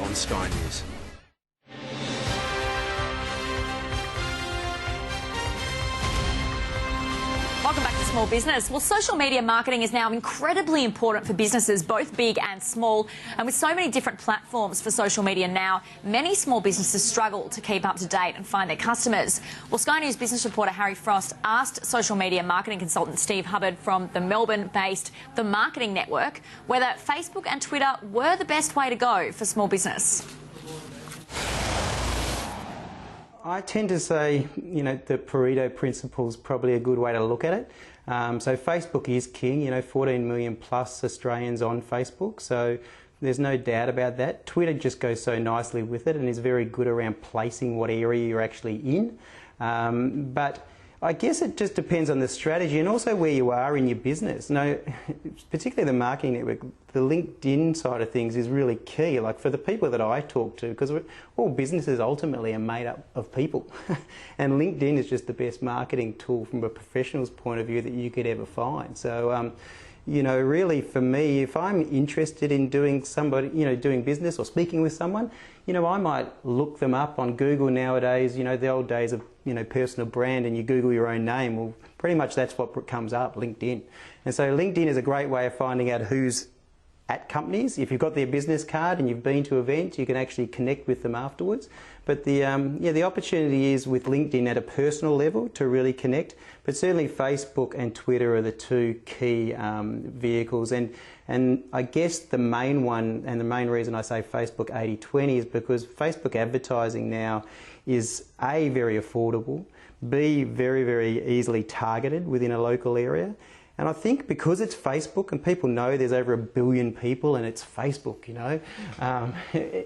on Sky News. Welcome back to Small Business. Well, social media marketing is now incredibly important for businesses, both big and small. And with so many different platforms for social media now, many small businesses struggle to keep up to date and find their customers. Well, Sky News business reporter Harry Frost asked social media marketing consultant Steve Hubbard from the Melbourne-based The Marketing Network whether Facebook and Twitter were the best way to go for small business. I tend to say, the Pareto principle is probably a good way to look at it. So Facebook is king, 14 million plus Australians on Facebook, so there's no doubt about that. Twitter just goes so nicely with it and is very good around placing what area you're actually in. But I guess it just depends on the strategy and also where you are in your business. Particularly the marketing network, the LinkedIn side of things is really key. Like for the people that I talk to, because all businesses ultimately are made up of people. And LinkedIn is just the best marketing tool from a professional's point of view that you could ever find. So, really for me, if I'm interested in doing doing business or speaking with someone, I might look them up on Google nowadays, the old days of, personal brand, and you Google your own name. Well, pretty much that's what comes up, LinkedIn. And so LinkedIn is a great way of finding out who's at companies. If you've got their business card and you've been to events, you can actually connect with them afterwards. But the opportunity is with LinkedIn at a personal level to really connect. But certainly Facebook and Twitter are the two key vehicles. And I guess the main one, and the main reason I say Facebook 80-20 is because Facebook advertising now is A, very affordable, B, very, very easily targeted within a local area. And I think because it's Facebook and people know there's over 1 billion people and it's Facebook,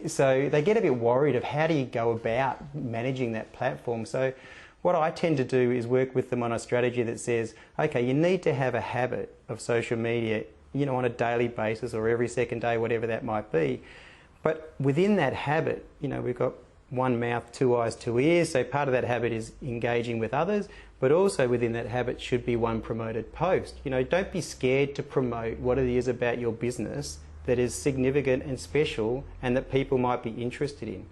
so they get a bit worried of how do you go about managing that platform. So what I tend to do is work with them on a strategy that says, okay, you need to have a habit of social media, on a daily basis or every second day, whatever that might be. But within that habit, we've got one mouth, two eyes, two ears. So part of that habit is engaging with others, but also within that habit should be one promoted post. Don't be scared to promote what it is about your business that is significant and special and that people might be interested in.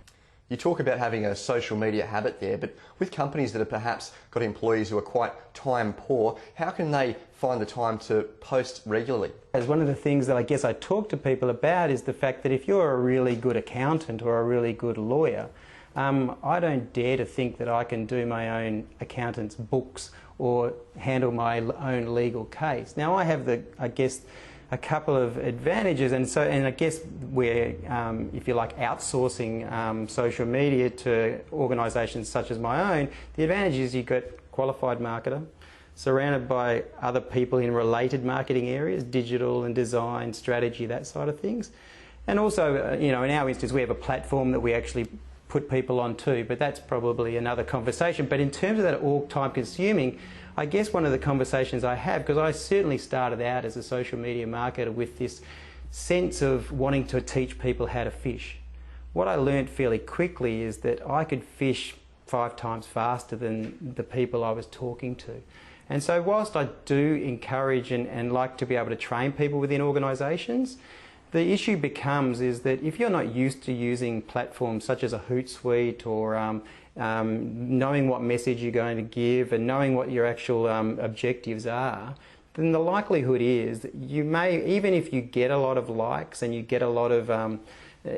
You talk about having a social media habit there, but with companies that have perhaps got employees who are quite time poor, how can they find the time to post regularly? As one of the things that I guess I talk to people about is the fact that if you're a really good accountant or a really good lawyer, I don't dare to think that I can do my own accountant's books or handle my own legal case. Now I have a couple of advantages, and I guess we're, if you like, outsourcing social media to organisations such as my own. The advantage is you've got qualified marketer, surrounded by other people in related marketing areas, digital and design, strategy, that side of things. And also, in our instance, we have a platform that we actually put people on too, but that's probably another conversation. But in terms of that all time consuming, I guess one of the conversations I have, because I certainly started out as a social media marketer with this sense of wanting to teach people how to fish. What I learned fairly quickly is that I could fish 5 times faster than the people I was talking to. And so whilst I do encourage and like to be able to train people within organisations, the issue becomes is that if you're not used to using platforms such as a Hootsuite or knowing what message you're going to give and knowing what your actual objectives are, then the likelihood is that you may, even if you get a lot of likes and you get a lot of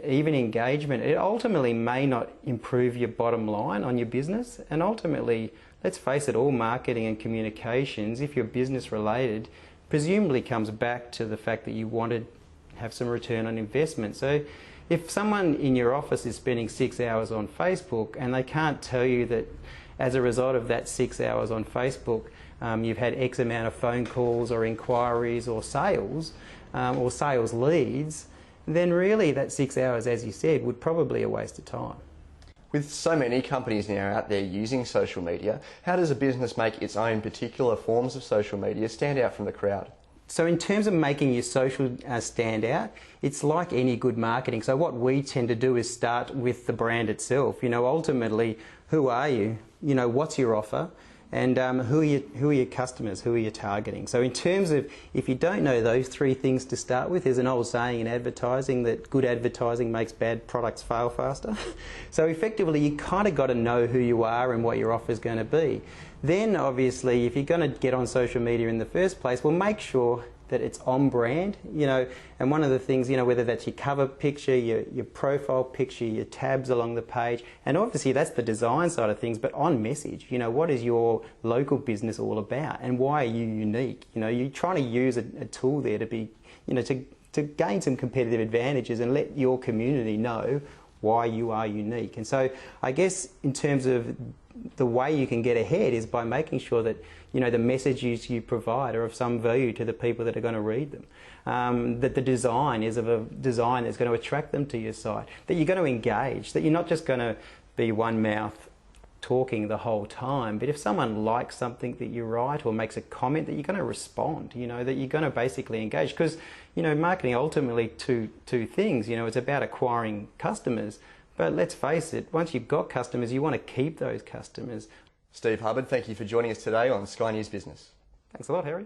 even engagement, it ultimately may not improve your bottom line on your business. And ultimately, let's face it, all marketing and communications, if you're business related, presumably comes back to the fact that you wanted have some return on investment. So if someone in your office is spending 6 hours on Facebook and they can't tell you that as a result of that 6 hours on Facebook you've had X amount of phone calls or inquiries or sales leads, then really that 6 hours, as you said, would probably be a waste of time. With so many companies now out there using social media, how does a business make its own particular forms of social media stand out from the crowd? So in terms of making your social stand out, it's like any good marketing. So what we tend to do is start with the brand itself. Ultimately, who are you? What's your offer? and who are your customers, who are you targeting. So in terms of, if you don't know those three things to start with, there's an old saying in advertising that good advertising makes bad products fail faster. So effectively you kind of got to know who you are and what your offer is going to be. Then obviously if you're going to get on social media in the first place, well, make sure that it's on brand, you know, and one of the things, you know, whether that's your cover picture, your profile picture, your tabs along the page, and obviously that's the design side of things, but on message, you know, what is your local business all about and why are you unique? You know, you're trying to use a tool there to be, you know, to gain some competitive advantages and let your community know why you are unique. And so I guess in terms of the way you can get ahead is by making sure that, you know, the messages you provide are of some value to the people that are going to read them. That the design is of a design that's going to attract them to your site. That you're going to engage. That you're not just going to be one mouth talking the whole time, but if someone likes something that you write or makes a comment, that you're going to respond, you know, that you're going to basically engage. Because, you know, marketing ultimately two things, you know, it's about acquiring customers, but let's face it, once you've got customers, you want to keep those customers. Steve Hubbard, thank you for joining us today on Sky News Business. Thanks a lot, Harry.